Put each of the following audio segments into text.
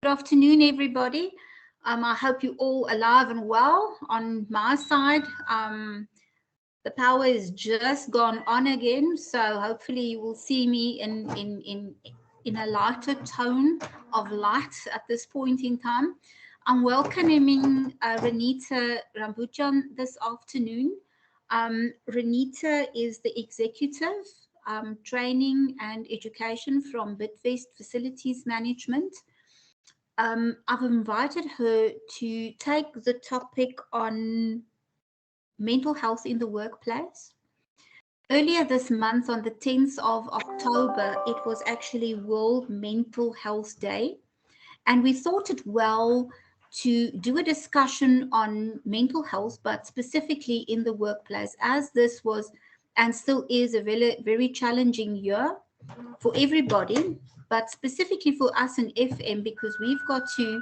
afternoon, everybody. I hope you're all alive and well. On my side, the power is just gone on again, so hopefully you will see me in a lighter tone of light at this point in time. I'm welcoming Renita Rambujan this afternoon. Renita is the executive training and education from Bidvest Facilities Management. I've invited her to take the topic on mental health in the workplace. Earlier this month, on the 10th of October, it was actually World Mental Health Day. And we thought it well to do a discussion on mental health, but specifically in the workplace, as this was and still is a very, very challenging year for everybody, but specifically for us in FM, because we've got to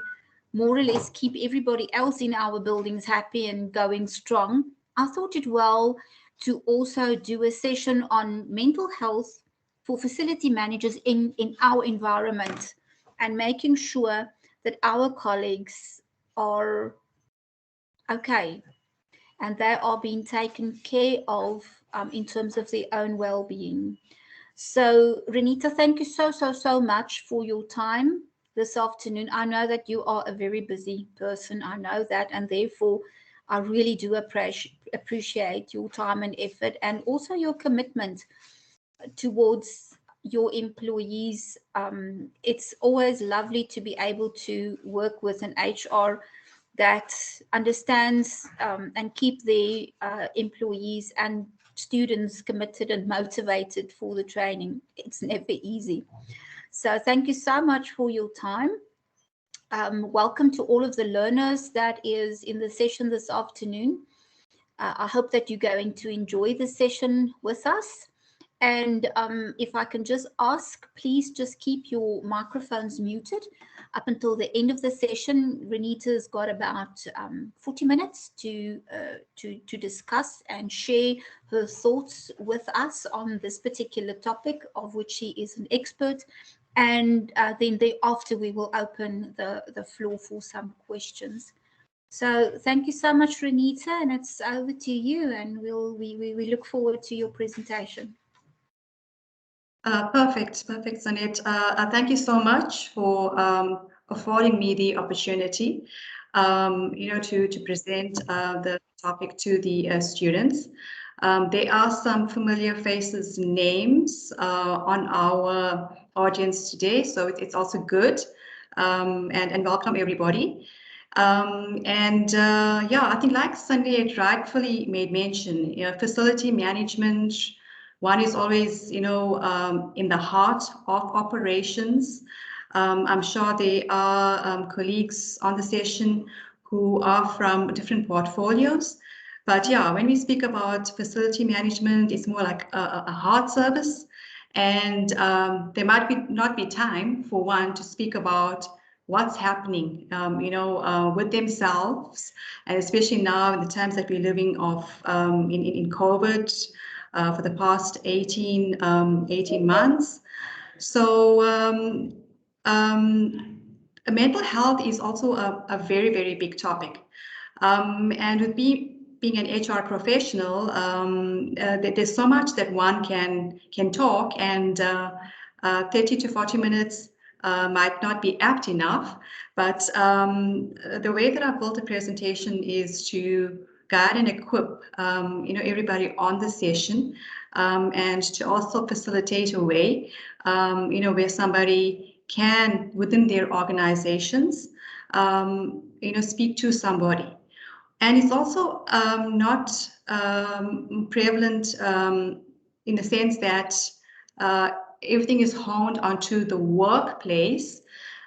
more or less keep everybody else in our buildings happy and going strong. I thought it well to also do a session on mental health for facility managers in our environment and making sure that our colleagues are okay and they are being taken care of in terms of their own well-being. So, Renita, thank you so much for your time this afternoon. I know that you are a very busy person. I know that, and therefore, I really do appreciate your time and effort, and also your commitment towards your employees. It's always lovely to be able to work with an HR that understands and keep their employees and students committed and motivated for the training. It's never easy. So thank you so much for your time. Welcome to all of the learners that is in the session this afternoon. I hope that you're going to enjoy the session with us. And if I can just ask, please just keep your microphones muted up until the end of the session. Renita's got about 40 minutes to discuss and share her thoughts with us on this particular topic, of which she is an expert. And then thereafter, we will open the floor for some questions. So thank you so much, Renita, and it's over to you. And we look forward to your presentation. Perfect, Sanette. Thank you so much for affording me the opportunity, to present the topic to the students. There are some familiar faces, names on our audience today, so it's also good, and welcome everybody. I think like Sanette rightfully made mention, facility management. One is always, in the heart of operations. I'm sure there are colleagues on the session who are from different portfolios. But yeah, when we speak about facility management, it's more like a hard service. And there might not be time for one to speak about what's happening, with themselves, and especially now in the times that we're living in COVID. For the past 18 months. So mental health is also a very, very big topic. And with me being an HR professional, there's so much that one can talk, and 30 to 40 minutes might not be apt enough. But the way that I've built a presentation is to guide and equip everybody on the session, and to also facilitate a way where somebody can, within their organizations, speak to somebody. And it's also not prevalent in the sense that everything is honed onto the workplace.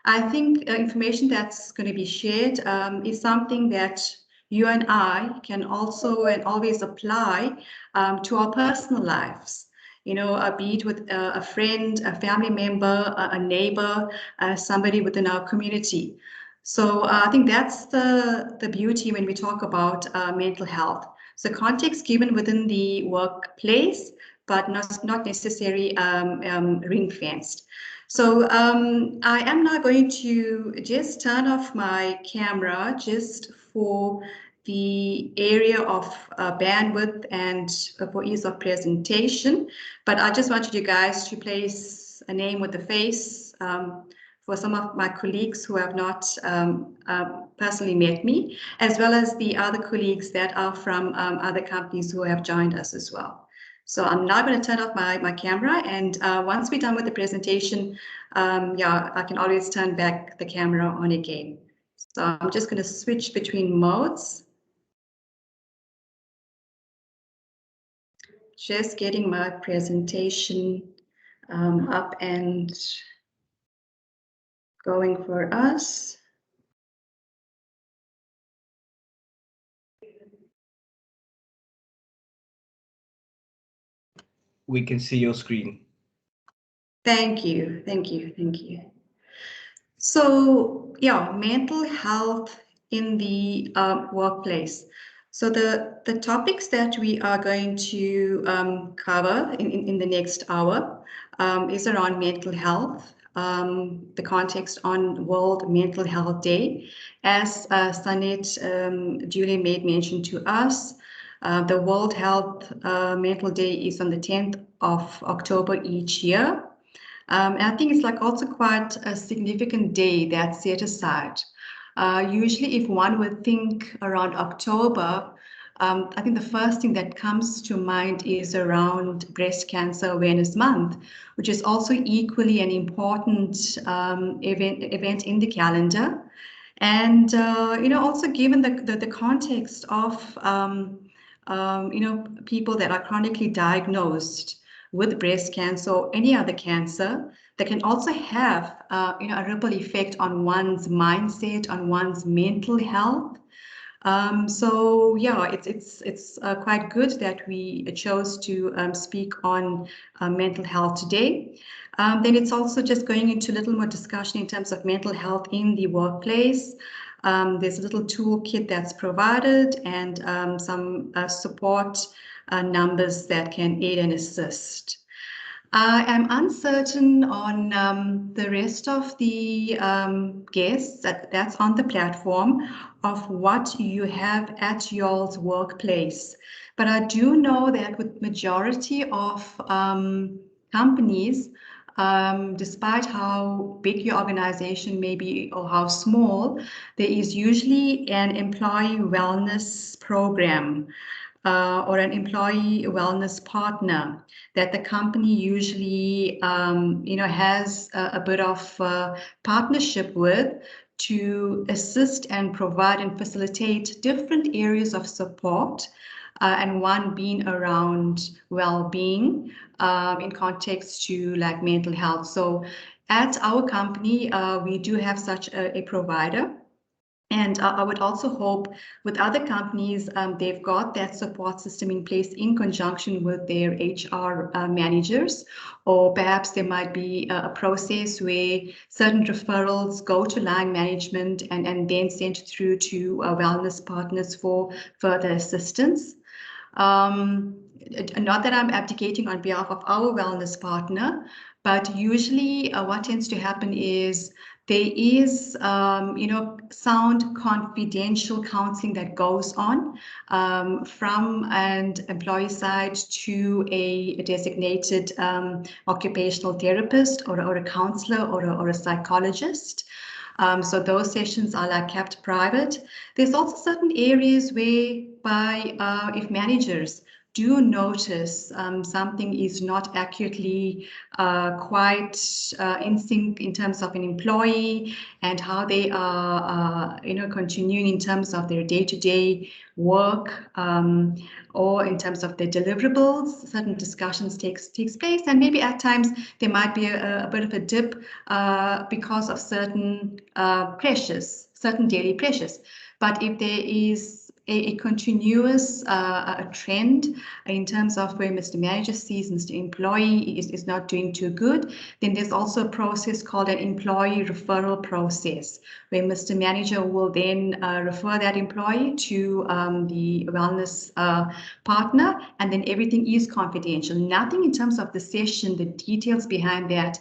I think information that's going to be shared is something that you and I can also and always apply to our personal lives, be it with a friend, a family member, a neighbor, somebody within our community. So I think that's the beauty when we talk about mental health. So context given within the workplace, but not necessarily ring-fenced. So I am now going to just turn off my camera just for the area of bandwidth and for ease of presentation. But I just wanted you guys to place a name with a face for some of my colleagues who have not personally met me, as well as the other colleagues that are from other companies who have joined us as well. So I'm now going to turn off my camera, and once we're done with the presentation, yeah, I can always turn back the camera on again. So I'm just going to switch between modes. Just getting my presentation up and going for us. We can see your screen. Thank you, thank you, thank you. So yeah, mental health in the workplace. So the topics that we are going to cover in the next hour is around mental health, the context on World Mental Health Day. As Sanet duly made mention to us, the World Health Mental Day is on the 10th of October each year. And I think it's like also quite a significant day that's set aside. Usually if one would think around October, I think the first thing that comes to mind is around Breast Cancer Awareness Month, which is also equally an important event in the calendar. And, also given the context of, people that are chronically diagnosed with breast cancer or any other cancer, that can also have a ripple effect on one's mindset, on one's mental health. So yeah, it's quite good that we chose to speak on mental health today. Then it's also just going into a little more discussion in terms of mental health in the workplace. There's a little toolkit that's provided and some support numbers that can aid and assist. I am uncertain on the rest of the guests that's on the platform of what you have at y'all's workplace. But I do know that with majority of companies, despite how big your organization may be or how small, there is usually an employee wellness program or an employee wellness partner that the company usually, has a bit of partnership with to assist and provide and facilitate different areas of support, and one being around well-being in context to like mental health. So at our company, we do have such a provider. And I would also hope with other companies, they've got that support system in place in conjunction with their HR managers, or perhaps there might be a process where certain referrals go to line management and then sent through to wellness partners for further assistance. Not that I'm abdicating on behalf of our wellness partner, but usually what tends to happen is there is, sound confidential counseling that goes on from an employee side to a designated occupational therapist or a counselor or a psychologist. So those sessions are like kept private. There's also certain areas whereby if managers do notice something is not accurately quite in sync in terms of an employee and how they are, continuing in terms of their day-to-day work or in terms of their deliverables, certain discussions takes place, and maybe at times there might be a bit of a dip because of certain pressures, certain daily pressures. But if there is a continuous trend in terms of where Mr. Manager sees Mr. Employee is not doing too good, then there's also a process called an employee referral process, where Mr. Manager will then refer that employee to the wellness partner, and then everything is confidential. Nothing in terms of the session, the details behind that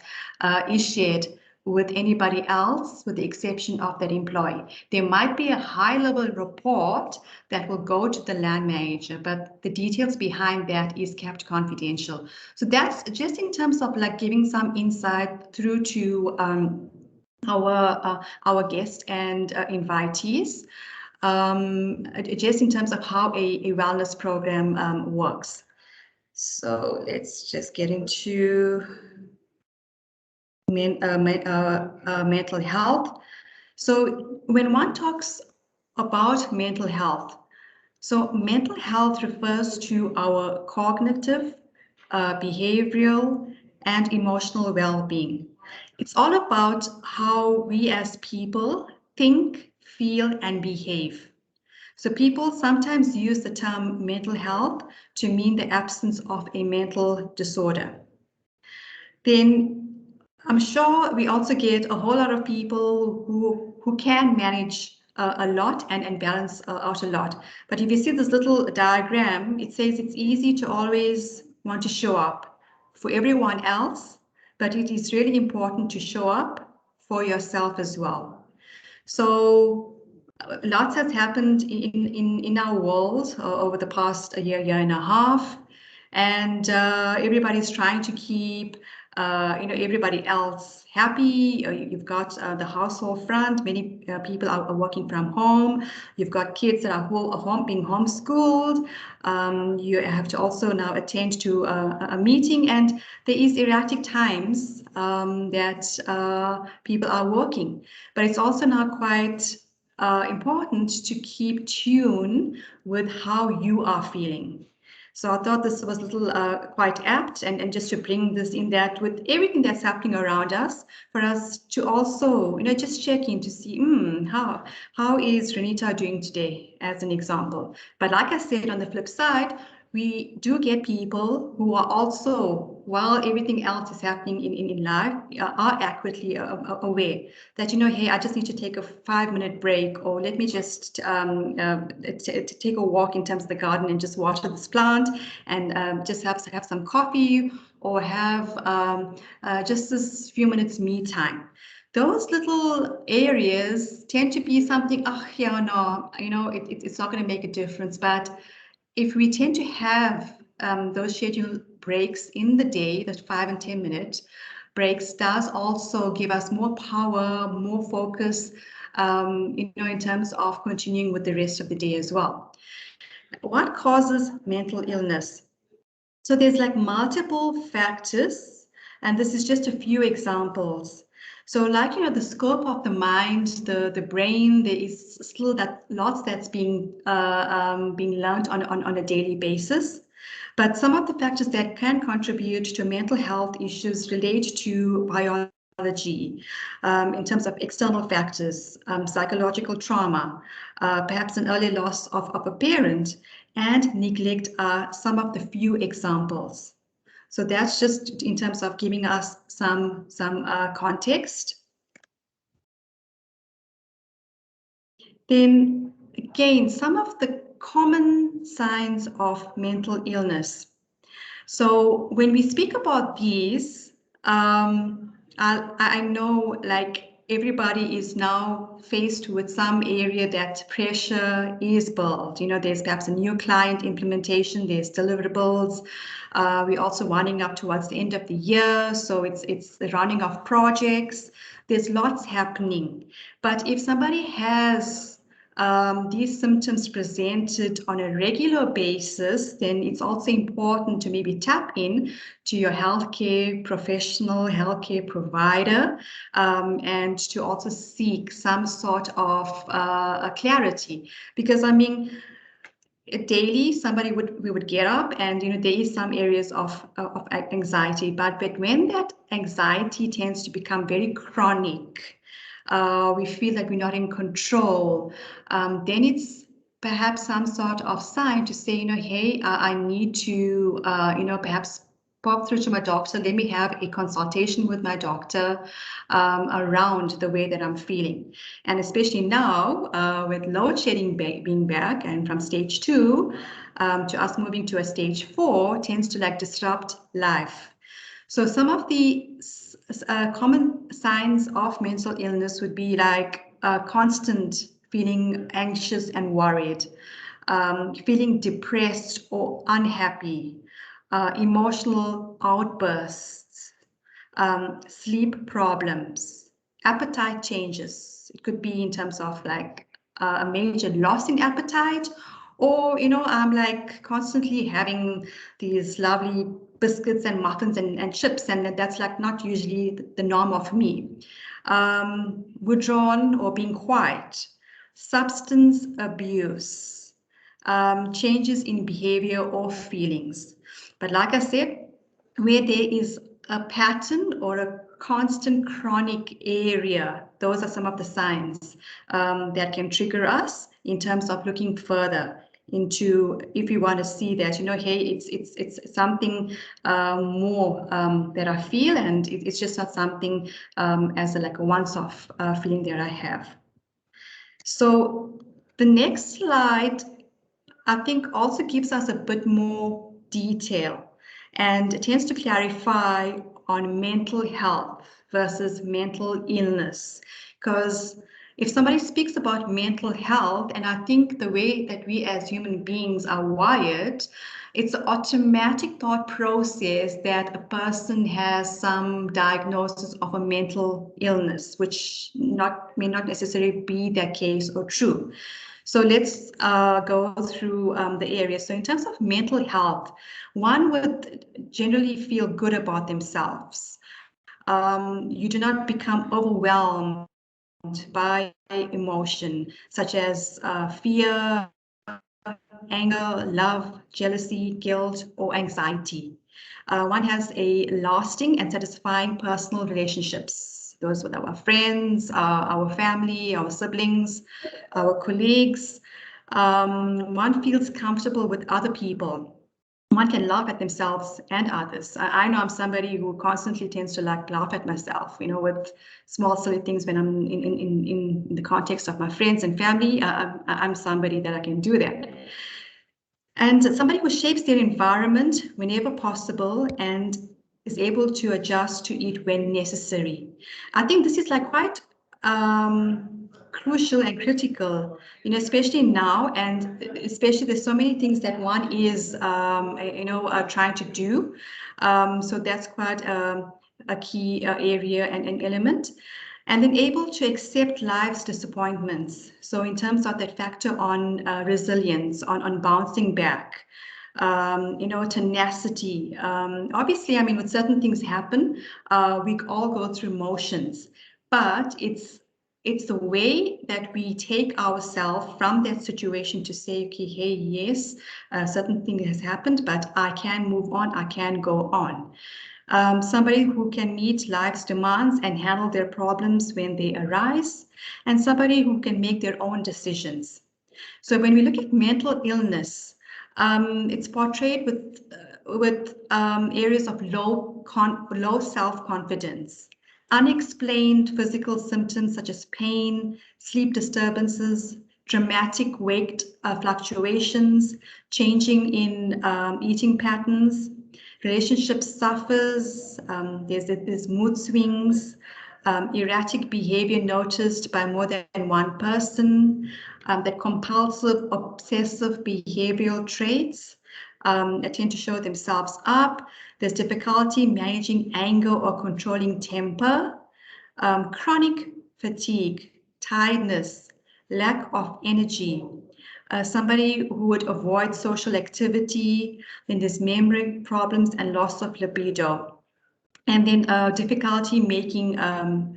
is shared with anybody else, with the exception of that employee. There might be a high-level report that will go to the land manager, but the details behind that is kept confidential. So that's just in terms of like giving some insight through to our guests and invitees, just in terms of how a wellness program works. So let's just get into mental health. So when one talks about mental health, so mental health refers to our cognitive, behavioral, and emotional well-being. It's all about how we as people think, feel, and behave. So people sometimes use the term mental health to mean the absence of a mental disorder. Then I'm sure we also get a whole lot of people who can manage a lot and balance out a lot. But if you see this little diagram, it says it's easy to always want to show up for everyone else, but it is really important to show up for yourself as well. So lots has happened in our world over the past year and a half, and everybody's trying to keep everybody else happy. You've got the household front. Many people are working from home. You've got kids that are being homeschooled. You have to also now attend to a meeting, and there is erratic times that people are working. But it's also now quite important to keep tune with how you are feeling. So I thought this was a little quite apt, and just to bring this in, that with everything that's happening around us, for us to also, just check in to see, how is Renita doing today, as an example. But like I said, on the flip side, we do get people who are also, while everything else is happening in life, are accurately aware that, hey, I just need to take a 5-minute break, or let me just take a walk in terms of the garden and just water this plant, and just have some coffee, or have just this few minutes me time. Those little areas tend to be something, it's not going to make a difference. But if we tend to have those scheduled breaks in the day, that 5 and 10 minute breaks, does also give us more power, more focus, in terms of continuing with the rest of the day as well. What causes mental illness? So there's like multiple factors, and this is just a few examples. So like, the scope of the mind, the brain, there is still lots that's being learned on a daily basis. But some of the factors that can contribute to mental health issues relate to biology, in terms of external factors, psychological trauma, perhaps an early loss of a parent, and neglect are some of the few examples. So that's just in terms of giving us some context. Then again, some of the common signs of mental illness. So when we speak about these, I know like everybody is now faced with some area that pressure is built. There's perhaps a new client implementation, there's deliverables. We're also winding up towards the end of the year, so it's the running of projects. There's lots happening. But if somebody has these symptoms presented on a regular basis, then it's also important to maybe tap in to your healthcare professional, healthcare provider, and to also seek some sort of clarity. Because daily we would get up, and there is some areas of anxiety, but when that anxiety tends to become very chronic, we feel like we're not in control, then it's perhaps some sort of sign to say, hey, I need to, perhaps pop through to my doctor. Let me have a consultation with my doctor around the way that I'm feeling. And especially now with load shedding being back and from stage 2 to us moving to a stage 4 tends to like disrupt life. So some of the common signs of mental illness would be like constant feeling anxious and worried, feeling depressed or unhappy, emotional outbursts, sleep problems, appetite changes. It could be in terms of like a major loss in appetite, or I'm like constantly having these lovely biscuits and muffins and chips, and that's like not usually the norm of me. Withdrawn or being quiet, substance abuse, changes in behavior or feelings. But like I said, where there is a pattern or a constant chronic area, those are some of the signs that can trigger us in terms of looking further into, if you want to see that, hey, it's something more that I feel, and it's just not something as like a once-off feeling that I have. So the next slide, I think, also gives us a bit more detail and tends to clarify on mental health versus mental illness. Because if somebody speaks about mental health, and I think the way that we as human beings are wired, it's an automatic thought process that a person has some diagnosis of a mental illness, which may not necessarily be the case or true. So let's go through the areas. So in terms of mental health, one would generally feel good about themselves. You do not become overwhelmed by emotion, such as fear, anger, love, jealousy, guilt, or anxiety. One has a lasting and satisfying personal relationships. Those with our friends, our family, our siblings, our colleagues. One feels comfortable with other people. One can laugh at themselves and others. I know I'm somebody who constantly tends to like laugh at myself, with small silly things when I'm in the context of my friends and family. I'm somebody that I can do that. And somebody who shapes their environment whenever possible and is able to adjust to it when necessary. I think this is like quite crucial and critical, especially now, and especially there's so many things that one is, trying to do. So that's quite a key area and an element. And then able to accept life's disappointments. So in terms of that factor on resilience, on bouncing back, tenacity. Obviously, I mean, when certain things happen, we all go through motions, but it's the way that we take ourselves from that situation to say, okay, hey, yes, a certain thing has happened, but I can move on, I can go on. Somebody who can meet life's demands and handle their problems when they arise, and somebody who can make their own decisions. So when we look at mental illness, it's portrayed with areas of low self-confidence, unexplained physical symptoms such as pain, sleep disturbances, dramatic weight fluctuations, changing in eating patterns. Relationship suffers, there's mood swings, erratic behavior noticed by more than one person, the compulsive, obsessive behavioral traits that tend to show themselves up. There's difficulty managing anger or controlling temper, chronic fatigue, tiredness, lack of energy, somebody who would avoid social activity, then there's memory problems and loss of libido, and then difficulty making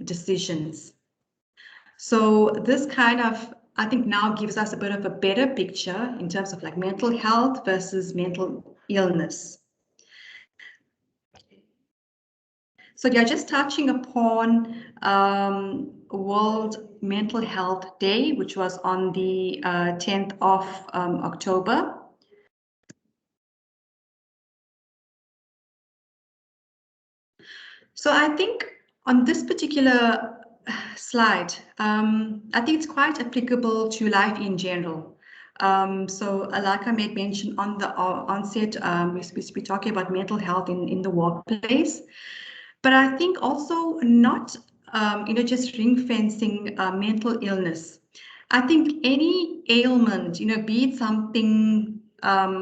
decisions. So this kind of, I think, now gives us a bit of a better picture in terms of like mental health versus mental illness. So they're just touching upon World Mental Health Day, which was on the 10th of October. So I think on this particular slide, I think it's quite applicable to life in general. So like I made mention on the onset, we're talking about mental health in the workplace. But I think also not, just ring fencing mental illness. I think any ailment, be it something, a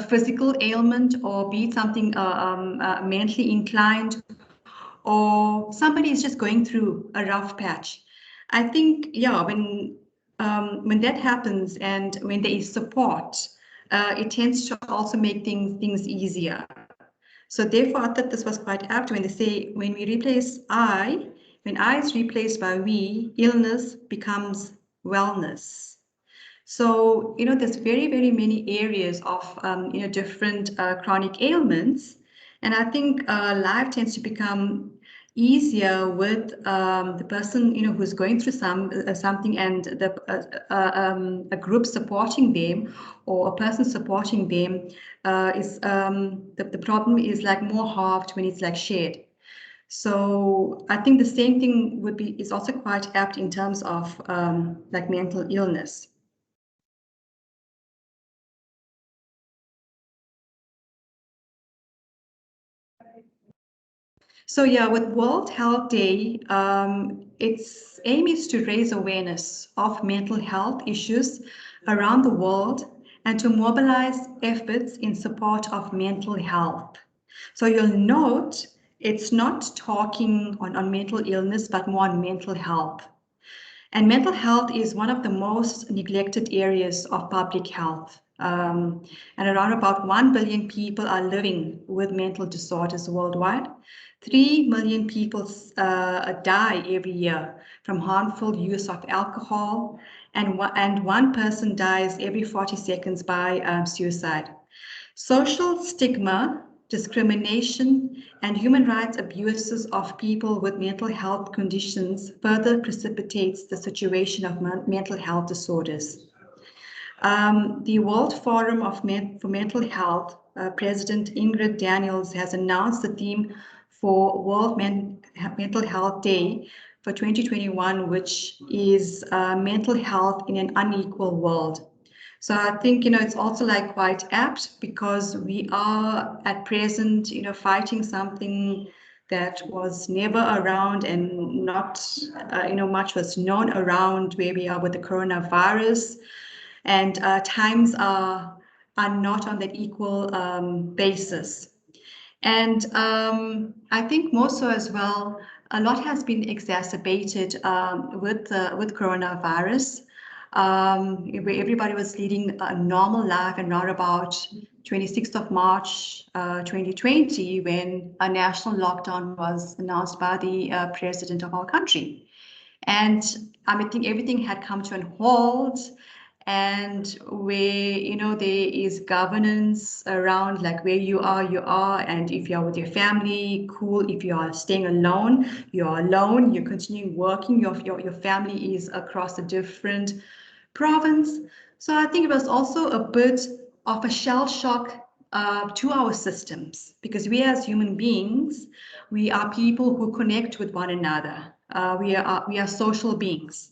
physical ailment, or be it something mentally inclined, or somebody is just going through a rough patch. I think, yeah, when that happens and when there is support, it tends to also make things easier. So therefore, I thought this was quite apt when they say, when we replace I, when I is replaced by we, illness becomes wellness. So, there's very, very many areas of, different chronic ailments. And I think life tends to become easier with the person, who's going through something, and a group supporting them, or a person supporting them is the problem is like more halved when it's like shared. So I think the same thing is also quite apt in terms of like mental illness. So yeah, with World Health Day, its aim is to raise awareness of mental health issues around the world and to mobilize efforts in support of mental health. So you'll note it's not talking on mental illness, but more on mental health. And mental health is one of the most neglected areas of public health. And around about 1 billion people are living with mental disorders worldwide. 3 million people die every year from harmful use of alcohol, and one person dies every 40 seconds by suicide. Social stigma, discrimination, and human rights abuses of people with mental health conditions further precipitates the situation of mental health disorders. The World Forum for Mental Health, President Ingrid Daniels has announced the theme for World Mental Health Day for 2021, which is mental health in an unequal world. So I think, it's also like quite apt, because we are at present, fighting something that was never around, and not, much was known around where we are with the coronavirus. And times are not on that equal basis. And I think more so as well, a lot has been exacerbated with coronavirus, where everybody was leading a normal life, and around about 26th of March 2020, when a national lockdown was announced by the president of our country. And I think everything had come to a halt, and where, there is governance around, like where you are, and if you are with your family, cool. If you are staying alone, you are alone. You're continuing working. Your family is across a different province. So I think it was also a bit of a shell shock to our systems, because we as human beings, we are people who connect with one another. We are social beings.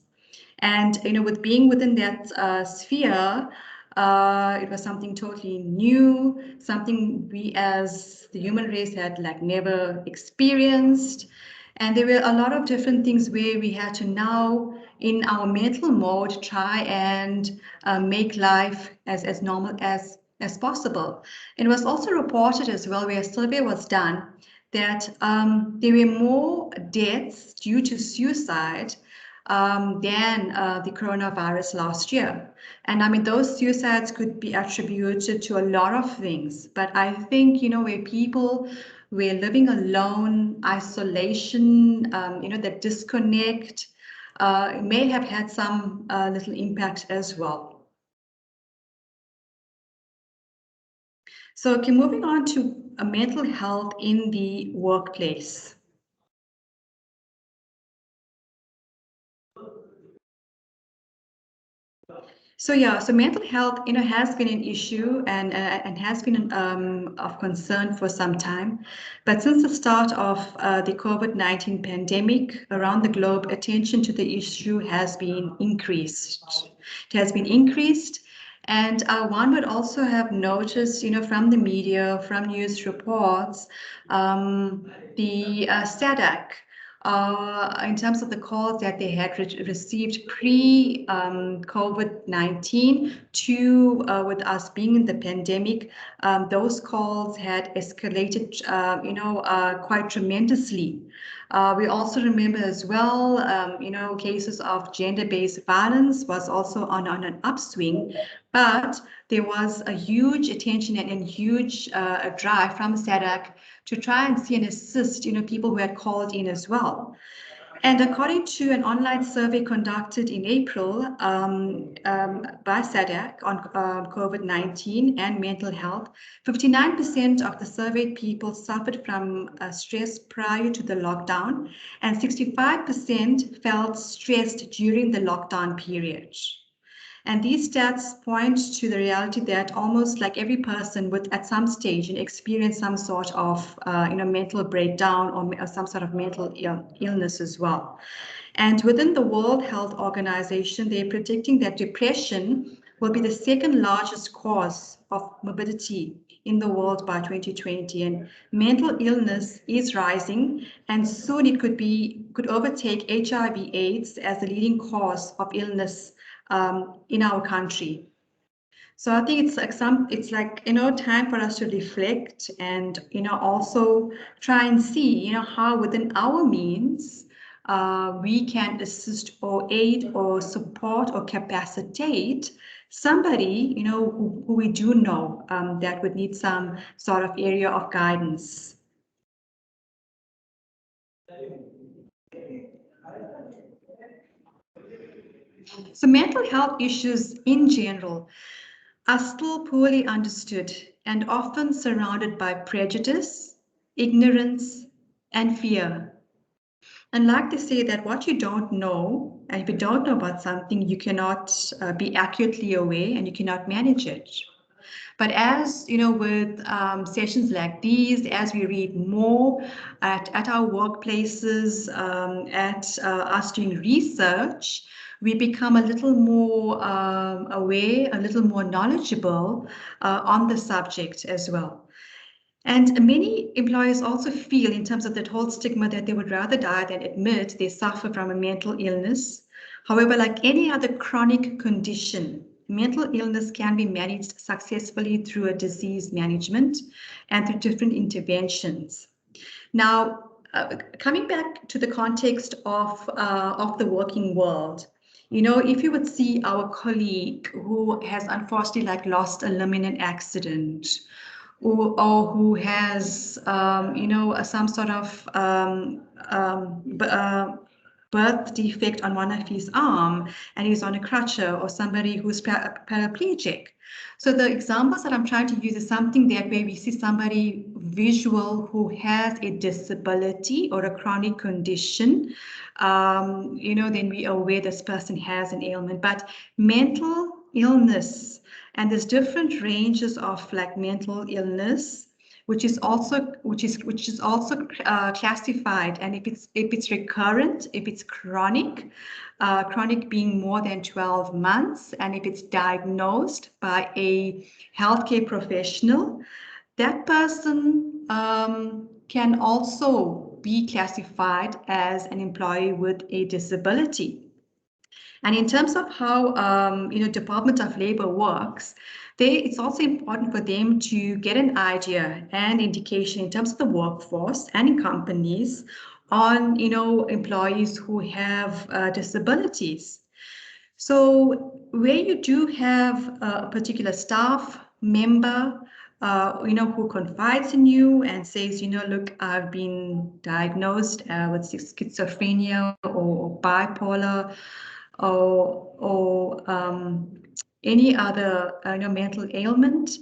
And, with being within that sphere, it was something totally new, something we as the human race had like never experienced. And there were a lot of different things where we had to now, in our mental mode, try and make life as normal as possible. And it was also reported as well, where a survey was done, that there were more deaths due to suicide than the coronavirus last year. And I mean, those suicides could be attributed to a lot of things. But I think, where people were living alone, isolation, that disconnect, may have had some little impact as well. So, okay, moving on to mental health in the workplace. So yeah, so mental health, has been an issue and has been of concern for some time. But since the start of the COVID-19 pandemic around the globe, attention to the issue has been increased. It has been increased, and one would also have noticed, from the media, from news reports, the SADC. In terms of the calls that they had received pre-COVID-19 to with us being in the pandemic, those calls had escalated, quite tremendously. We also remember as well, cases of gender-based violence was also on an upswing, but there was a huge attention and huge drive from SADC to try and see and assist, people who had called in as well. And according to an online survey conducted in April by SADC on COVID-19 and mental health, 59% of the surveyed people suffered from stress prior to the lockdown, and 65% felt stressed during the lockdown period. And these stats point to the reality that almost like every person would at some stage experience some sort of mental breakdown or some sort of mental illness as well. And within the World Health Organization, they're predicting that depression will be the second largest cause of morbidity in the world by 2020. And mental illness is rising, and soon it could overtake HIV/AIDS as the leading cause of illness in our country. So I think it's like time for us to reflect and also try and see how within our means we can assist or aid or support or capacitate somebody who we do know that would need some sort of area of guidance. So mental health issues in general are still poorly understood and often surrounded by prejudice, ignorance, and fear. And like they say that what you don't know, and if you don't know about something, you cannot be accurately aware and you cannot manage it. But as with sessions like these, as we read more at our workplaces, at us doing research, we become a little more aware, a little more knowledgeable on the subject as well. And many employers also feel, in terms of that whole stigma, that they would rather die than admit they suffer from a mental illness. However, like any other chronic condition, mental illness can be managed successfully through a disease management and through different interventions. Now, coming back to the context of the working world, if you would see our colleague who has unfortunately lost a limb in an accident, or who has some sort of birth defect on one of his arm and he's on a crutcher, or somebody who's paraplegic. So the examples that I'm trying to use is something that where we see somebody visual who has a disability or a chronic condition, then we are aware this person has an ailment. But mental illness, and there's different ranges of mental illness, which is also classified. And if it's recurrent, if it's chronic, chronic being more than 12 months, and if it's diagnosed by a healthcare professional, that person can also be classified as an employee with a disability. And in terms of how Department of Labor works, it's also important for them to get an idea and indication in terms of the workforce and in companies on employees who have disabilities. So where you do have a particular staff member who confides in you and says, look, I've been diagnosed with schizophrenia or bipolar, or any other mental ailment,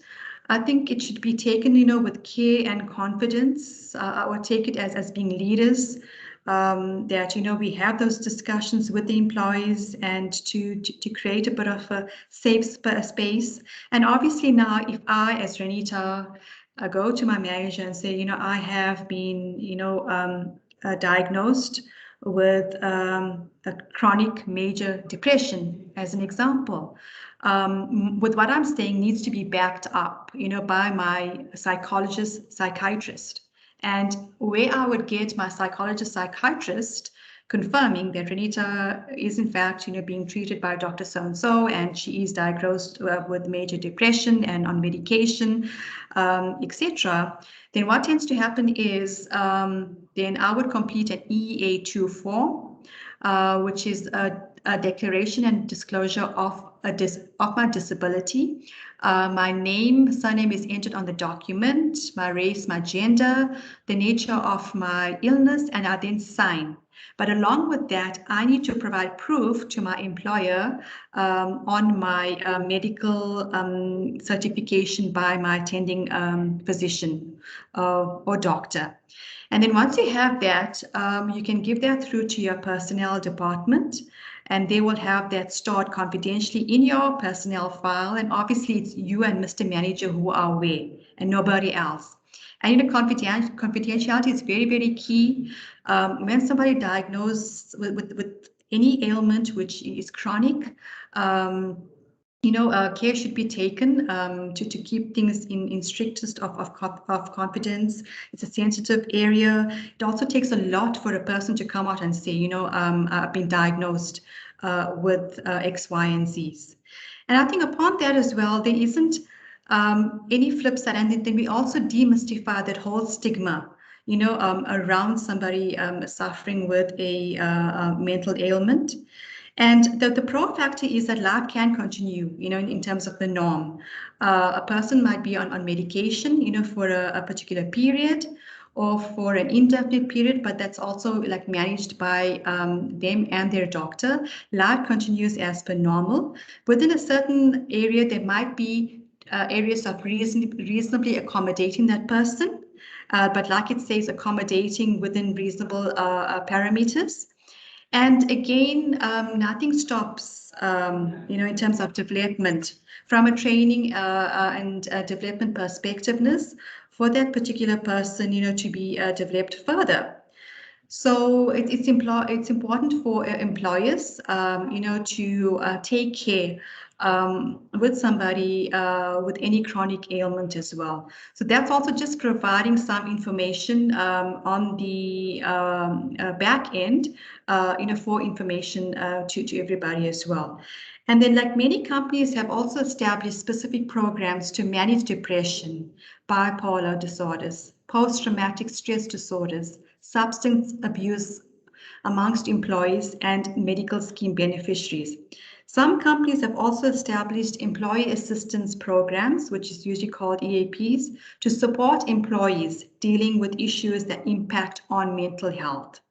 I think it should be taken, with care and confidence, or take it as being leaders, that, we have those discussions with the employees and to create a bit of a safe space. And obviously now, if I, as Renita, go to my manager and say, I have been, diagnosed with a chronic major depression, as an example. With what I'm saying needs to be backed up, by my psychiatrist. And where I would get my psychiatrist confirming that Renita is in fact, being treated by Dr. So-and-so, and she is diagnosed with major depression and on medication, etc. Then what tends to happen is then I would complete an EA2 form, which is a declaration and disclosure of my disability. My name, surname is entered on the document, my race, my gender, the nature of my illness, and I then sign. But along with that, I need to provide proof to my employer on my medical certification by my attending physician or doctor. And then once you have that, you can give that through to your personnel department, and they will have that stored confidentially in your personnel file. And obviously it's you and Mr. Manager who are aware and nobody else. And confidentiality is very, very key. When somebody diagnosed with any ailment which is chronic, care should be taken to keep things in strictest of confidence. It's a sensitive area. It also takes a lot for a person to come out and say, I've been diagnosed with X, Y, and Z's. And I think upon that as well, there isn't any flip side. And then we also demystify that whole stigma, around somebody suffering with a mental ailment. And the pro factor is that life can continue, in terms of the norm. A person might be on medication, for a particular period or for an indefinite period, but that's also like managed by them and their doctor. Life continues as per normal. Within a certain area, there might be areas of reasonably accommodating that person, but like it says, accommodating within reasonable parameters. And again, nothing stops, in terms of development from a training and development perspectiveness for that particular person, to be developed further. So it's important for employers, to take care with somebody with any chronic ailment as well. So that's also just providing some information on the back end, for information to everybody as well. And then, like many companies have also established specific programs to manage depression, bipolar disorders, post-traumatic stress disorders, substance abuse amongst employees, and medical scheme beneficiaries. Some companies have also established employee assistance programs, which is usually called EAPs, to support employees dealing with issues that impact on mental health.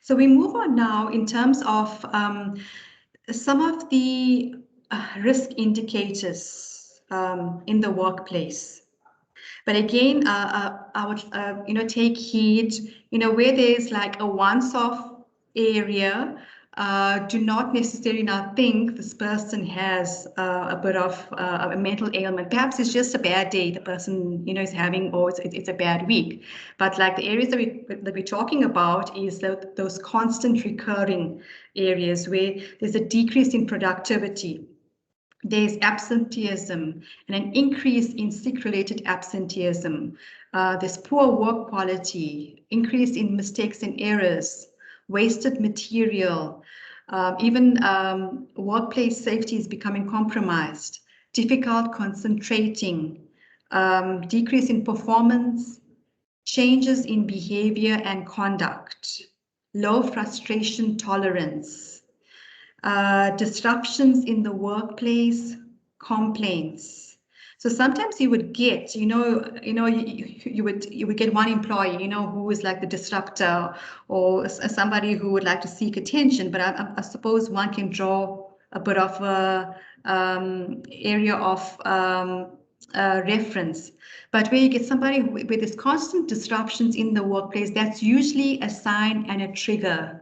So we move on now in terms of some of the risk indicators in the workplace. But again, I would, take heed, where there's like a once-off area, do not necessarily now think this person has a bit of a mental ailment. Perhaps it's just a bad day the person, is having, or it's a bad week. But like the areas that we're talking about is those constant recurring areas where there's a decrease in productivity. There's absenteeism and an increase in sick-related absenteeism. There's poor work quality, increase in mistakes and errors, wasted material, even workplace safety is becoming compromised, difficult concentrating, decrease in performance, changes in behavior and conduct, low frustration tolerance, disruptions in the workplace, complaints. So sometimes you would get, you would get one employee, who is like the disruptor or somebody who would like to seek attention. But I suppose one can draw bit of a area of reference. But where you get somebody with there's constant disruptions in the workplace, that's usually a sign and a trigger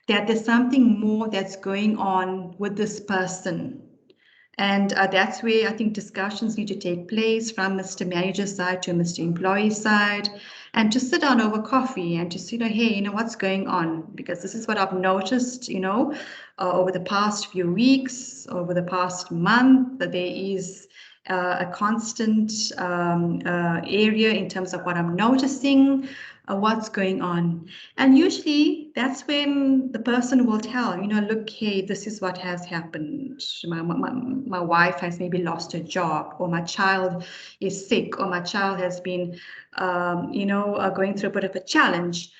that there's something more that's going on with this person. And that's where I think discussions need to take place from Mr. Manager's side to Mr. Employee side, and just sit down over coffee and just, hey, what's going on? Because this is what I've noticed, over the past few weeks, over the past month, that there is a constant area in terms of what I'm noticing, what's going on. And usually that's when the person will tell, look, hey, this is what has happened. My wife has maybe lost her job, or my child is sick, or my child has been, going through a bit of a challenge.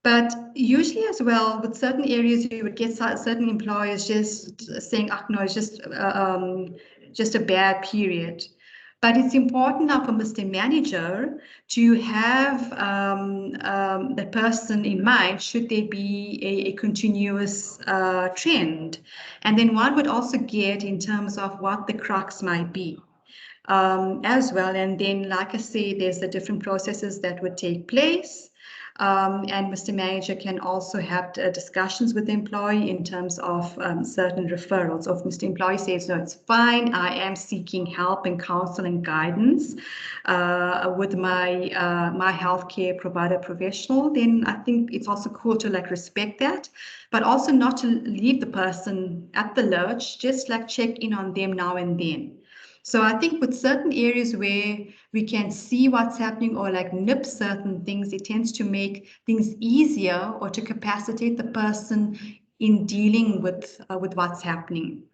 But usually as well, with certain areas, you would get certain employers just saying, no, it's just a bad period. But it's important now for Mr. Manager to have the person in mind, should there be a continuous trend. And then one would also get in terms of what the crux might be as well. And then, like I say, there's the different processes that would take place. And Mr. Manager can also have discussions with the employee in terms of certain referrals. So if Mr. Employee says, no, it's fine, I am seeking help and counsel and guidance with my healthcare provider professional, then I think it's also cool to respect that, but also not to leave the person at the lurch, just check in on them now and then. So I think with certain areas where we can see what's happening or nip certain things, it tends to make things easier or to capacitate the person in dealing with what's happening.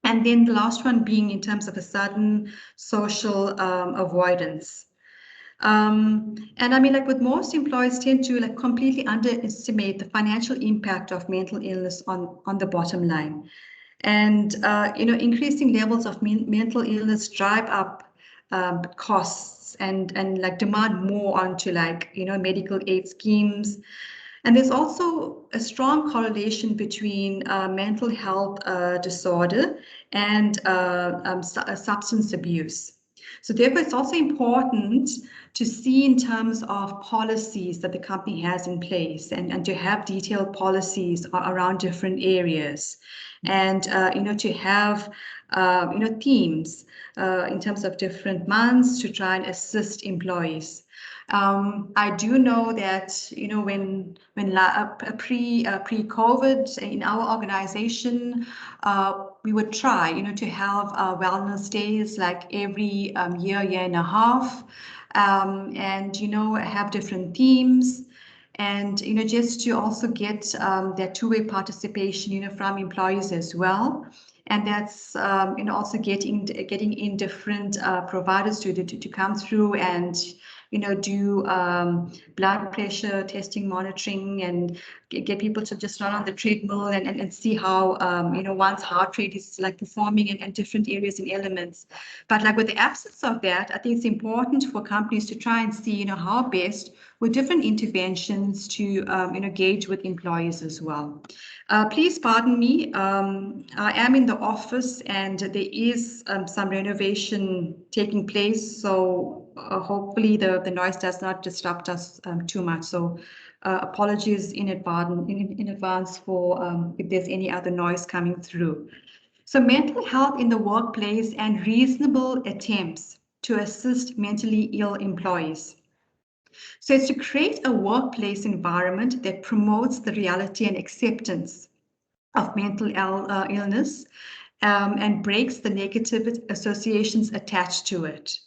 And then the last one being in terms of a sudden social avoidance. And I mean, with most employers tend to completely underestimate the financial impact of mental illness on the bottom line. And, increasing levels of mental illness drive up costs and demand more onto medical aid schemes. And there's also a strong correlation between mental health disorder and substance abuse. So therefore, it's also important to see in terms of policies that the company has in place and to have detailed policies around different areas. And, to have, themes in terms of different months to try and assist employees. I do know that, when pre-COVID in our organization, we would try, to have wellness days every year and a half, and, have different themes. And, just to also get that two-way participation, from employees as well. And that's, also getting in different providers to come through and, do blood pressure testing, monitoring, and get people to just run on the treadmill and see how, one's heart rate is performing in different areas and elements. But with the absence of that, I think it's important for companies to try and see, how best with different interventions to, engage with employees as well. Please pardon me. I am in the office and there is some renovation taking place. So hopefully the noise does not disrupt us too much. So apologies in advance for if there's any other noise coming through. So mental health in the workplace and reasonable attempts to assist mentally ill employees. So it's to create a workplace environment that promotes the reality and acceptance of mental illness and breaks the negative associations attached to it.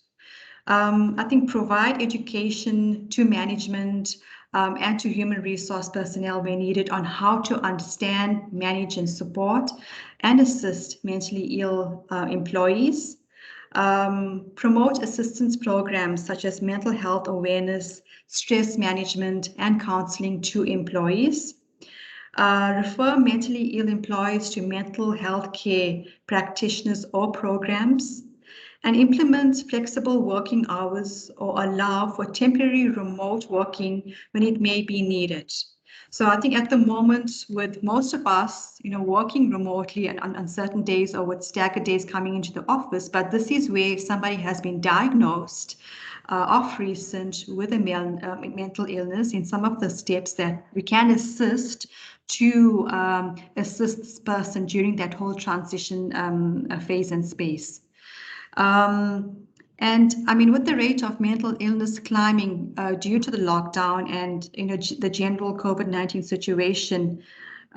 I think provide education to management and to human resource personnel where needed on how to understand, manage, and support and assist mentally ill employees. Promote assistance programs such as mental health awareness, stress management, and counseling to employees. Refer mentally ill employees to mental health care practitioners or programs, and implement flexible working hours or allow for temporary remote working when it may be needed. So I think at the moment, with most of us, working remotely and on certain days or with staggered days coming into the office, but this is where if somebody has been diagnosed of recent with a mental illness, in some of the steps that we can assist to assist this person during that whole transition phase and space. And I mean, with the rate of mental illness climbing due to the lockdown and the general COVID-19 situation,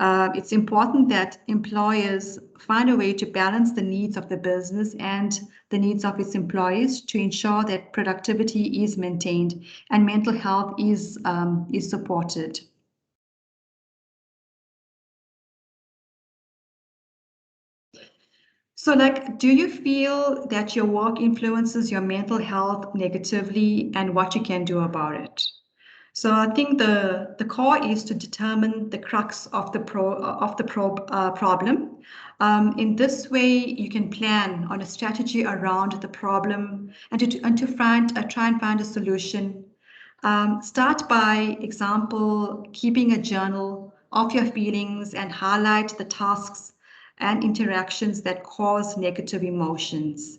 it's important that employers find a way to balance the needs of the business and the needs of its employees to ensure that productivity is maintained and mental health is supported. So, do you feel that your work influences your mental health negatively, and what you can do about it? So, I think the core is to determine the crux of the problem. In this way, you can plan on a strategy around the problem and to try and find a solution. Start by example, keeping a journal of your feelings and highlight the tasks and interactions that cause negative emotions.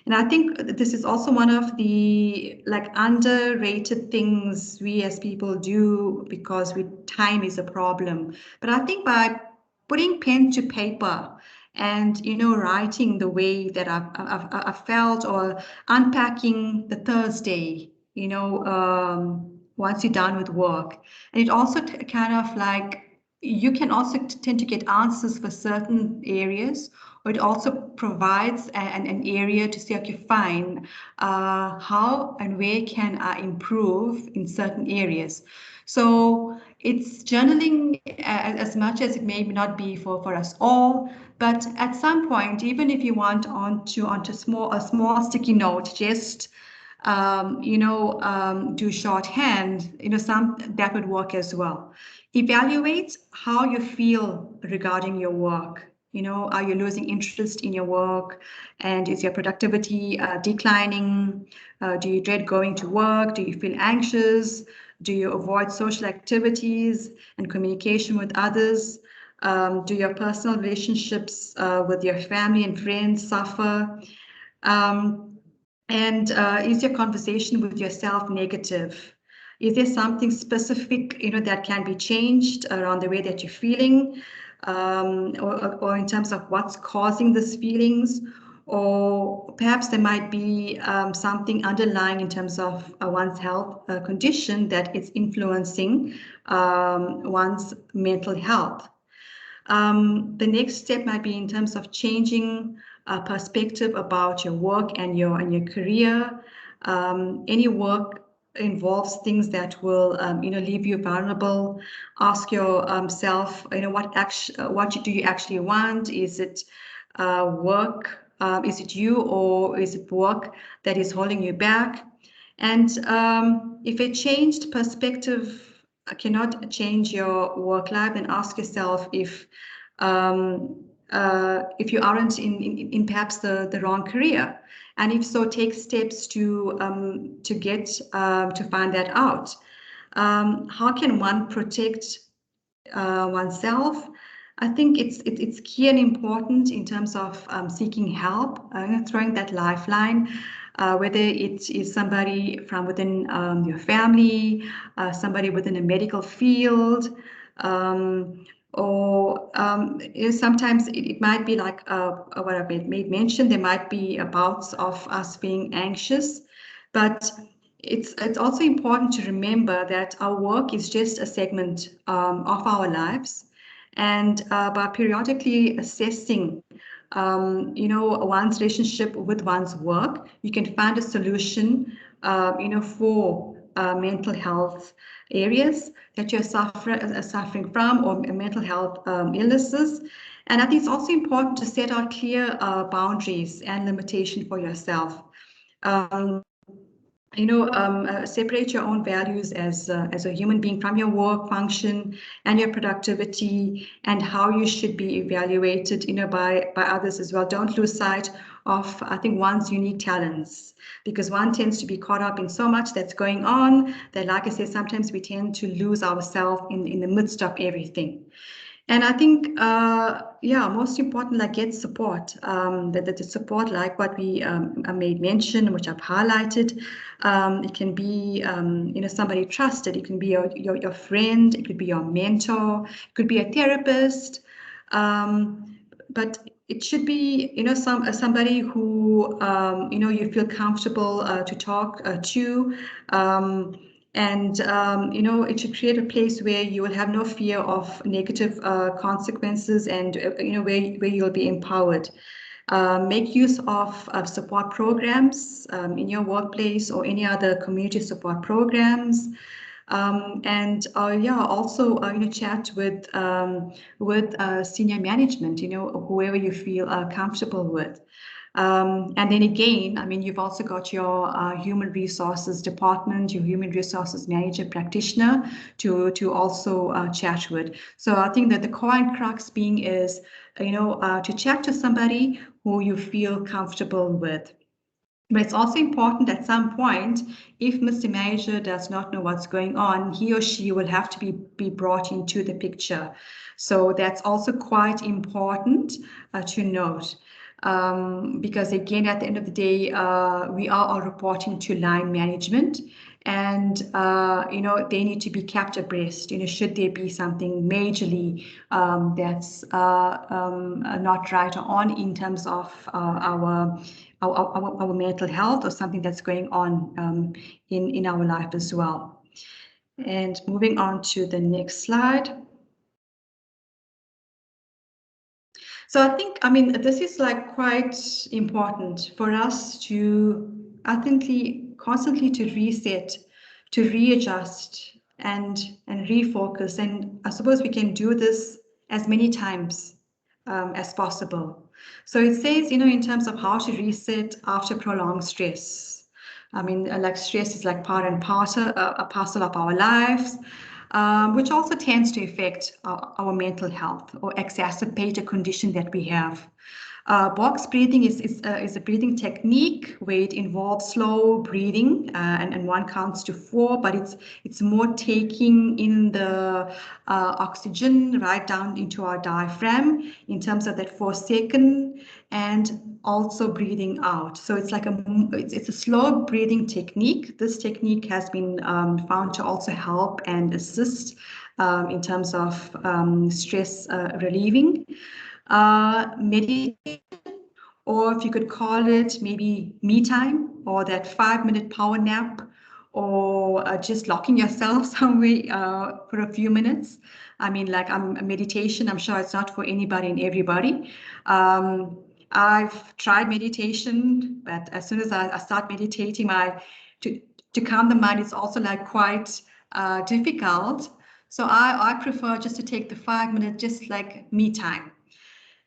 And I think this is also one of the underrated things we as people do because time is a problem. But I think by putting pen to paper and writing the way that I've felt or unpacking the Thursday, once you're done with work, and it also kind of you can also tend to get answers for certain areas, or it also provides an area to say, okay, fine, how and where can I improve in certain areas? So it's journaling as much as it may not be for us all, but at some point, even if you want onto a small sticky note, just do shorthand, that would work as well. Evaluate how you feel regarding your work. Are you losing interest in your work? And is your productivity declining? Do you dread going to work? Do you feel anxious? Do you avoid social activities and communication with others? Do your personal relationships with your family and friends suffer? And is your conversation with yourself negative? Is there something specific, that can be changed around the way that you're feeling, or in terms of what's causing these feelings? Or perhaps there might be something underlying in terms of one's health condition that is influencing one's mental health. The next step might be in terms of changing perspective about your work and your career. Any work involves things that will leave you vulnerable. Ask yourself, what do you actually want? Is it work? Is it you, or is it work that is holding you back? And if a changed perspective cannot change your work life, then ask yourself if you aren't in perhaps the wrong career, and if so, take steps to get to find that out. How can one protect oneself? I think it's key and important in terms of seeking help, throwing that lifeline. Whether it is somebody from within your family, somebody within a medical field, or sometimes it might be like what I've made mention. There might be bouts of us being anxious, but it's also important to remember that our work is just a segment of our lives, and by periodically assessing one's relationship with one's work, you can find a solution for mental health areas that you're suffering from, or mental health illnesses. And I think it's also important to set out clear boundaries and limitation for yourself. Separate your own values as a human being from your work function and your productivity, and how you should be evaluated, by others as well. Don't lose sight of, I think, one's unique talents, because one tends to be caught up in so much that's going on that, like I said, sometimes we tend to lose ourselves in the midst of everything. And I think, yeah, most important, like get support. The support, like what we I made mention, which I've highlighted. It can be, somebody trusted. It can be your friend. It could be your mentor. It could be a therapist. But it should be, somebody who, you feel comfortable to talk to. It should create a place where you will have no fear of negative consequences, and where you'll be empowered. Make use of support programs in your workplace or any other community support programs. Also chat with senior management, whoever you feel comfortable with. And then again, I mean, you've also got your human resources department, your human resources manager practitioner to also chat with. So I think that the core and crux being is, to chat to somebody who you feel comfortable with. But it's also important at some point, if Mr. Manager does not know what's going on, he or she will have to be brought into the picture. So that's also quite important to note. Because again, at the end of the day, we are all reporting to line management, and they need to be kept abreast. Should there be something majorly that's not right or on in terms of our mental health, or something that's going on in our life as well. And moving on to the next slide. So I think, this is like quite important for us to, I think, constantly to reset, to readjust and refocus. And I suppose we can do this as many times as possible. So it says, in terms of how to reset after prolonged stress. Like stress is like part and parcel, a parcel of our lives. Which also tends to affect our mental health or exacerbate a condition that we have. Box breathing is a breathing technique where it involves slow breathing, and one counts to 4, but it's more taking in the oxygen right down into our diaphragm in terms of that 4-second, and also breathing out. So it's like it's a slow breathing technique. This technique has been found to also help and assist in terms of stress relieving. Meditation, or if you could call it maybe me time, or that 5-minute power nap, or just locking yourself somewhere for a few minutes. Meditation, I'm sure it's not for anybody and everybody. I've tried meditation, but as soon as I start meditating, to calm the mind, it's also like quite difficult. So I prefer just to take the 5-minute, just like me time.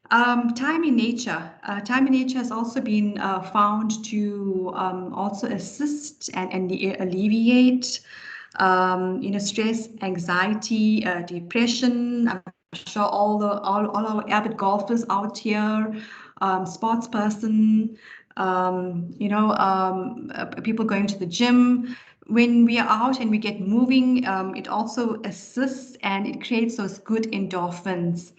Time in nature. Time in nature has also been found to also assist and alleviate stress, anxiety, depression. I'm sure all our avid golfers out here, sports person, people going to the gym. When we are out and we get moving, it also assists and it creates those good endorphins.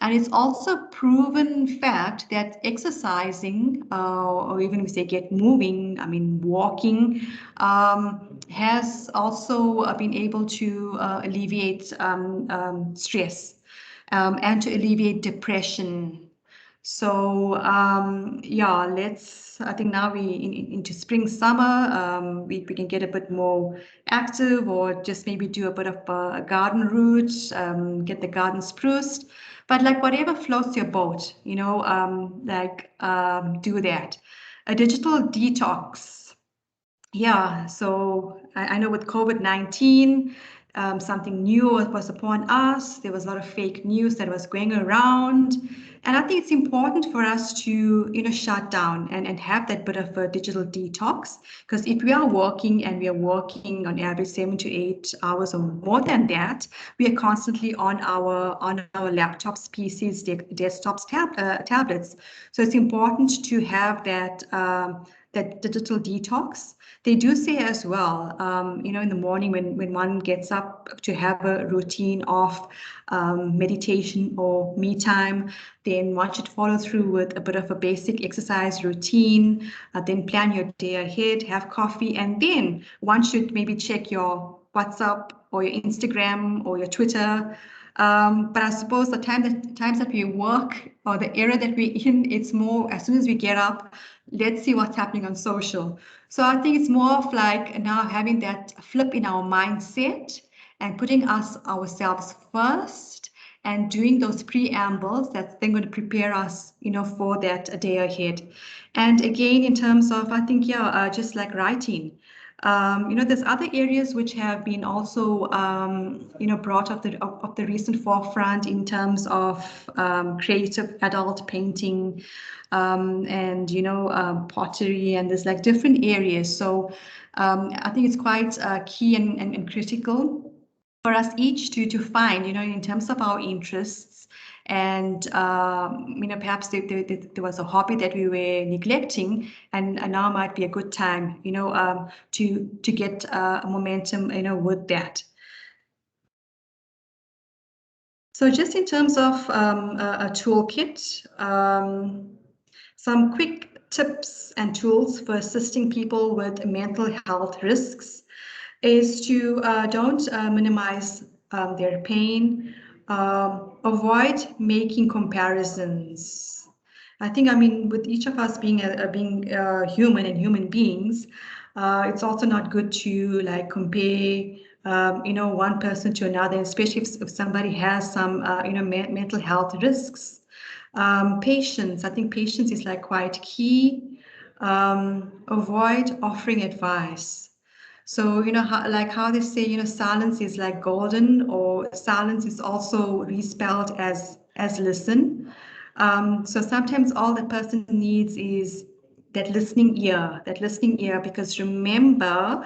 And it's also proven fact that exercising, or even we say get moving, walking, has also been able to alleviate stress and to alleviate depression. So I think now we into spring, summer, we can get a bit more active, or just maybe do a bit of a garden route, get the garden spruced. But like whatever floats your boat, do that. A digital detox. Yeah, so I know with COVID-19, something new was upon us. There was a lot of fake news that was going around. And I think it's important for us to, shut down and have that bit of a digital detox. Because if we are working and we are working on average 7 to 8 hours or more than that, we are constantly on our laptops, PCs, desktops, tablets. So it's important to have that digital detox. They do say as well, in the morning when one gets up, to have a routine of meditation or me time. Then one should follow through with a bit of a basic exercise routine, then plan your day ahead, have coffee, and then one should maybe check your WhatsApp or your Instagram or your Twitter. But I suppose the times that we work or the era that we're in, it's more as soon as we get up, let's see what's happening on social. So I think it's more of like now having that flip in our mindset and putting ourselves first and doing those preambles that's then going to prepare us, for that day ahead. And again, in terms of, I think, just like writing. There's other areas which have been also, brought up the recent forefront in terms of creative adult painting, and pottery, and there's like different areas. So I think it's quite key and critical for us each to find, in terms of our interests. And perhaps there was a hobby that we were neglecting, and now might be a good time, to get momentum, with that. So just in terms of a toolkit, some quick tips and tools for assisting people with mental health risks is to don't minimize their pain, avoid making comparisons. I think, with each of us being human and human beings, it's also not good to like compare, one person to another, especially if somebody has some, mental health risks. Patience, I think patience is like quite key. Avoid offering advice. So, how they say, silence is like golden, or silence is also respelled as listen. So sometimes all the person needs is that listening ear, because remember,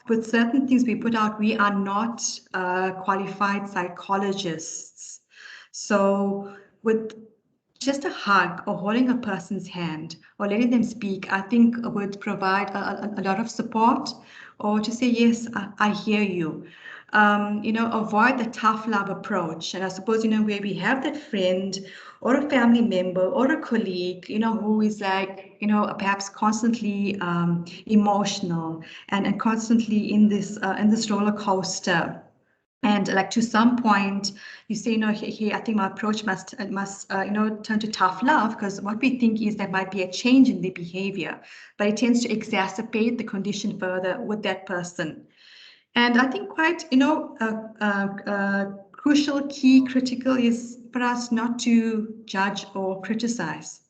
with certain things we put out, we are not qualified psychologists. So with just a hug or holding a person's hand or letting them speak, I think would provide a lot of support, or to say, yes, I hear you. Avoid the tough love approach. And I suppose, where we have that friend or a family member or a colleague, who is like, perhaps constantly emotional and constantly in this roller coaster. And like to some point, you say, here, I think my approach must turn to tough love, because what we think is there might be a change in the behavior, but it tends to exacerbate the condition further with that person. And I think quite, crucial, key, critical is for us not to judge or criticize,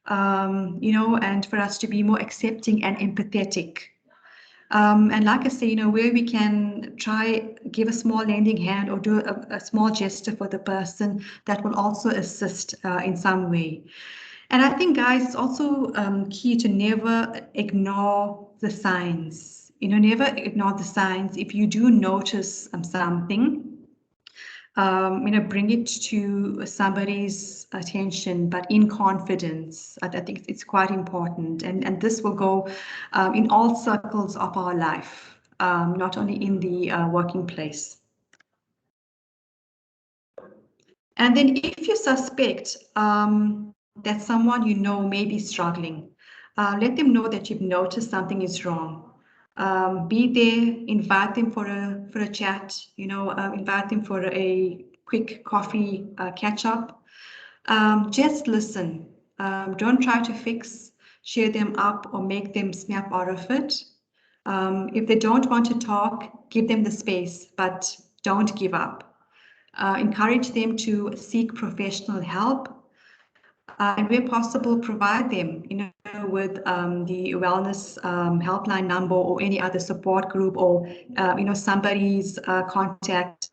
and for us to be more accepting and empathetic. And like I say, where we can try give a small lending hand or do a small gesture for the person, that will also assist in some way. And I think, guys, it's also key to never ignore the signs. Never ignore the signs. If you do notice something, bring it to somebody's attention, but in confidence. I think it's quite important. And this will go in all circles of our life, not only in the working place. And then if you suspect that someone may be struggling, let them know that you've noticed something is wrong. Be there, invite them for a chat, invite them for a quick coffee catch up. Just listen. Don't try to fix, cheer them up, or make them snap out of it. If they don't want to talk, give them the space, but don't give up. Encourage them to seek professional help. and where possible, provide them, with the wellness helpline number or any other support group, or somebody's contact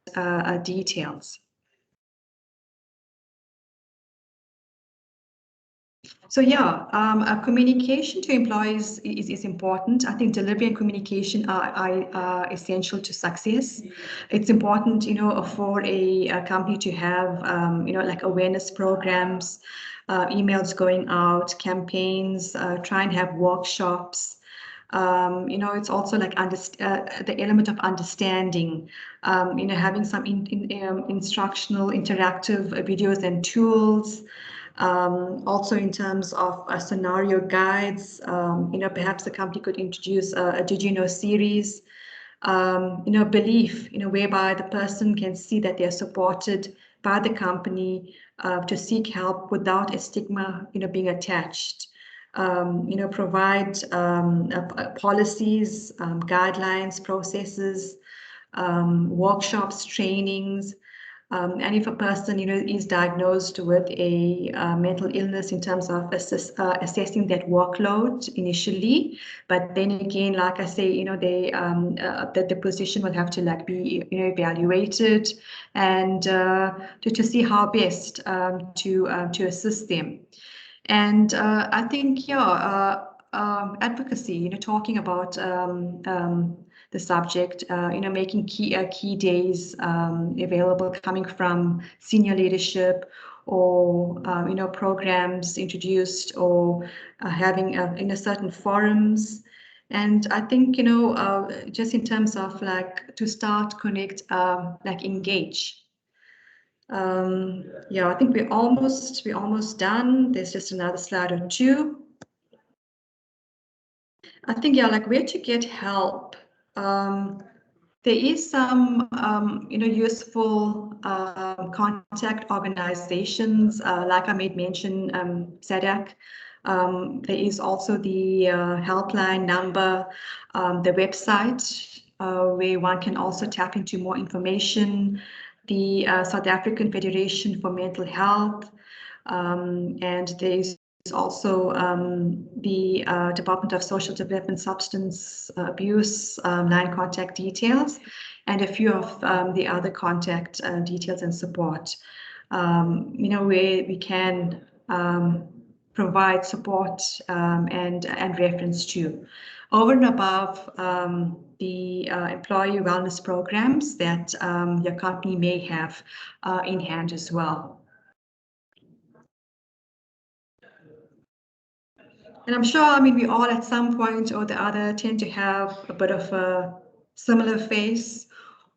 details. So yeah, communication to employees is important. I think delivery and communication are essential to success. It's important, for a company to have, like awareness programs, emails going out, campaigns, try and have workshops. It's also like the element of understanding, having some instructional, interactive videos and tools. Also in terms of scenario guides, perhaps the company could introduce a Did You Know series, belief, whereby the person can see that they're supported by the company to seek help without a stigma, being attached. Provide policies, guidelines, processes, workshops, trainings. And if a person, is diagnosed with a mental illness, in terms of assessing that workload initially, but then again, like I say, that the position will have to be, evaluated, and to see how best to assist them. And I think, advocacy, talking about the subject, making key days available coming from senior leadership, or programs introduced, or having in a certain forums. And I think, just in terms of to start, connect, engage. Yeah, I think we're almost done. There's just another slide or two. I think, where to get help. There is some, useful contact organizations, like I made mention, SADC. There is also the helpline number, the website, where one can also tap into more information, the South African Federation for Mental Health, and there is also the Department of Social Development, Substance Abuse line contact details, and a few of the other contact details and support, where we can provide support and reference to. Over and above the employee wellness programs that your company may have in hand as well. And I'm sure, we all at some point or the other tend to have a bit of a similar face,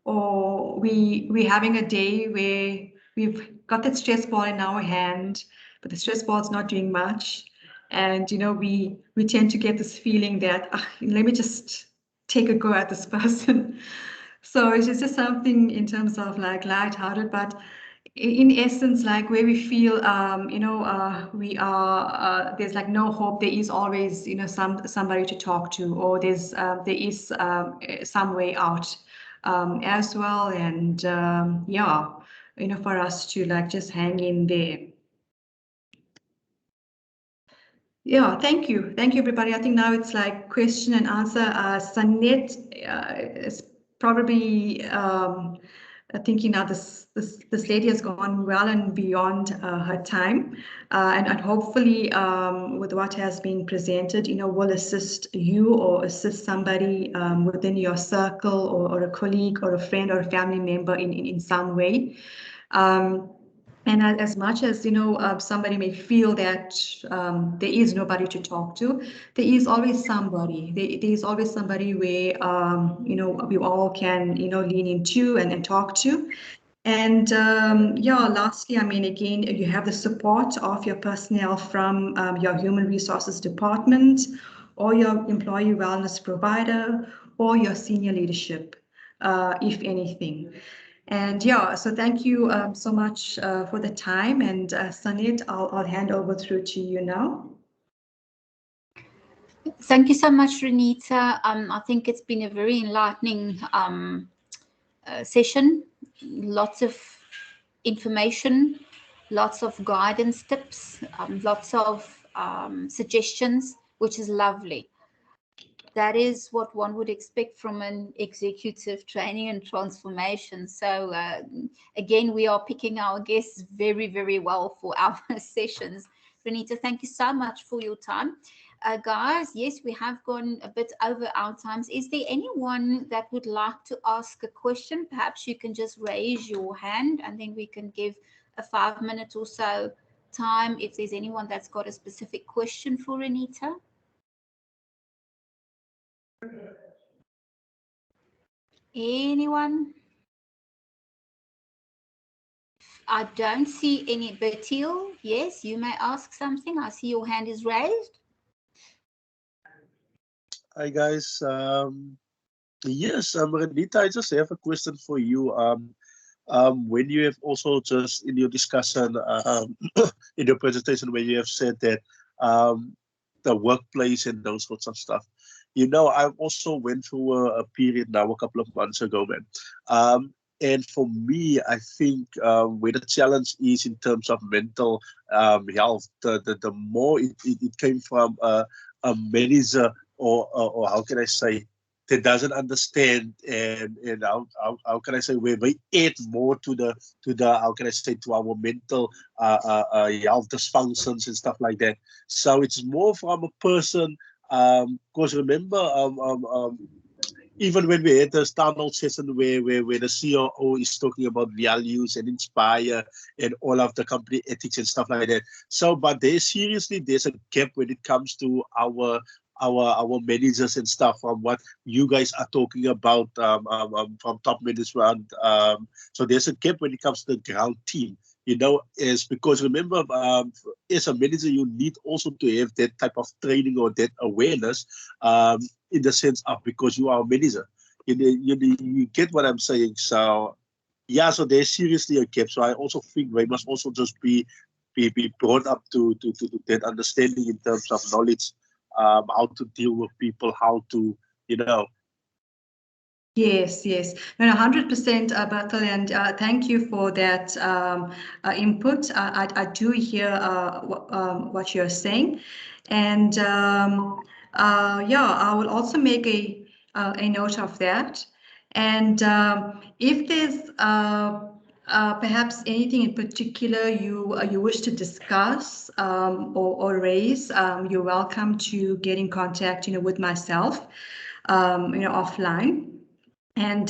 or we're having a day where we've got that stress ball in our hand, but the stress ball is not doing much. And, we tend to get this feeling that, let me just take a go at this person. So it's just something in terms of lighthearted, but in essence, where we feel, we are, there's no hope. There is always, somebody to talk to, or there is some way out as well. And for us to just hang in there. Yeah, thank you. Thank you, everybody. I think now it's question and answer. Sanet is probably thinking now this lady has gone well and beyond her time, and hopefully with what has been presented, will assist you or assist somebody within your circle, or a colleague or a friend or a family member in some way. And as much as, somebody may feel that there is nobody to talk to, there is always somebody. There is always somebody where, we all can, lean into and talk to. And lastly, again, you have the support of your personnel from your human resources department, or your employee wellness provider, or your senior leadership, if anything. And so thank you so much for the time. And Sanet, I'll hand over through to you now. Thank you so much, Renita. I think it's been a very enlightening session. Lots of information, lots of guidance tips, lots of suggestions, which is lovely. That is what one would expect from an executive training and transformation. So again, we are picking our guests very, very well for our sessions. Renita, thank you so much for your time. Guys, yes, we have gone a bit over our times. Is there anyone that would like to ask a question? Perhaps you can just raise your hand and then we can give a 5-minute or so time if there's anyone that's got a specific question for Renita. Anyone? I don't see any. Bertil, yes, you may ask something. I see your hand is raised. Hi guys. Yes, Renita, I just have a question for you. When you have also just in your discussion, in your presentation, where you have said that the workplace and those sorts of stuff. You know, I also went through a period now a couple of months ago, man. And for me, I think where the challenge is in terms of mental health, the more it came from a manager or how can I say, that doesn't understand and how can I say, where we add more to the how can I say, to our mental health dysfunctions and stuff like that. So it's more from a person. Because remember, even when we had the standard session where the COO is talking about values and inspire and all of the company ethics and stuff like that. So, but there's a gap when it comes to our managers and stuff from what you guys are talking about from top management. So there's a gap when it comes to the ground team. You know, is because remember, as a manager, you need also to have that type of training or that awareness, in the sense of because you are a manager. You get what I'm saying. So yeah, so there's seriously a gap. So I also think we must also just be brought up to that understanding in terms of knowledge, how to deal with people, how to, you know. Yes, yes. No, 100%, Bertel, and thank you for that input. I do hear what you're saying. And yeah, I will also make a note of that. And if there's perhaps anything in particular you wish to discuss or raise, you're welcome to get in contact, with myself, offline. And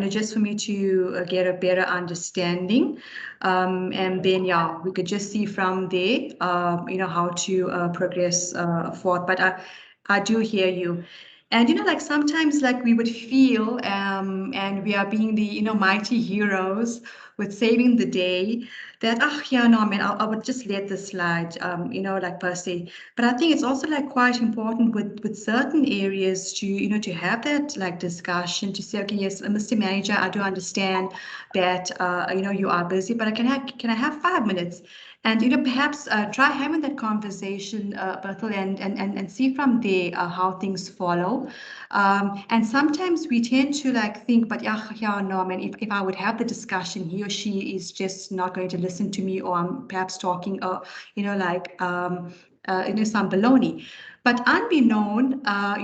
just for me to get a better understanding, and then yeah, we could just see from there, how to progress forward. But I do hear you, and like sometimes like we would feel, and we are being the mighty heroes with saving the day. That yeah, no, I mean I would just let this slide, like per se. But I think it's also like quite important with certain areas to to have that like discussion to say, okay, yes, Mr. Manager, I do understand that you are busy, but can I have 5 minutes? And perhaps try having that conversation, Bertel, and see from there how things follow. And sometimes we tend to like think, but yeah, no, I mean, if I would have the discussion, he or she is just not going to listen to me, or I'm perhaps talking, some baloney. But unbeknown,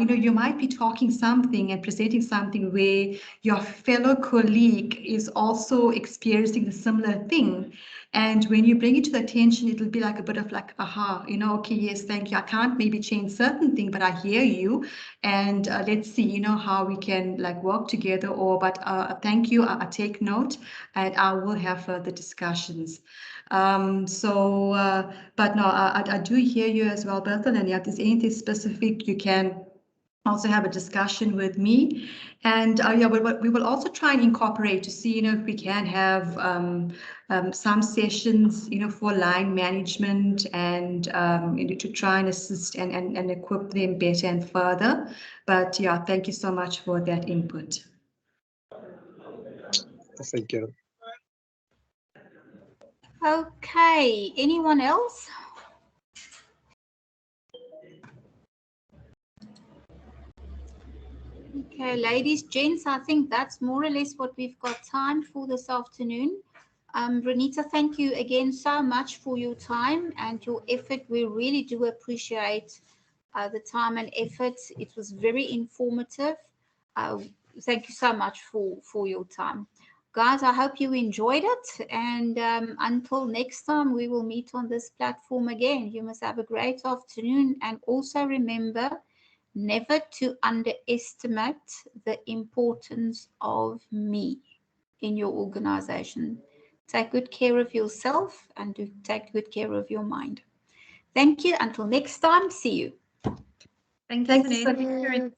you might be talking something and presenting something where your fellow colleague is also experiencing a similar thing. And when you bring it to the attention, it'll be like a bit of like, aha, okay, yes, thank you. I can't maybe change certain thing, but I hear you. And let's see, how we can like work together, but thank you. I take note and I will have further discussions. But no, I do hear you as well, Bertel. And if there's anything specific, you can also have a discussion with me. And yeah, we will also try and incorporate to see, if we can have some sessions, for line management and to try and assist and equip them better and further. But yeah, thank you so much for that input. Thank you. Okay, anyone else? Okay, ladies, gents, I think that's more or less what we've got time for this afternoon. Renita, thank you again so much for your time and your effort. We really do appreciate the time and effort. It was very informative. Thank you so much for your time. Guys, I hope you enjoyed it. And until next time, we will meet on this platform again. You must have a great afternoon. And also remember never to underestimate the importance of me in your organization. Take good care of yourself and do take good care of your mind. Thank you. Until next time, see you. Thank you, Thanks, Renita. Renita.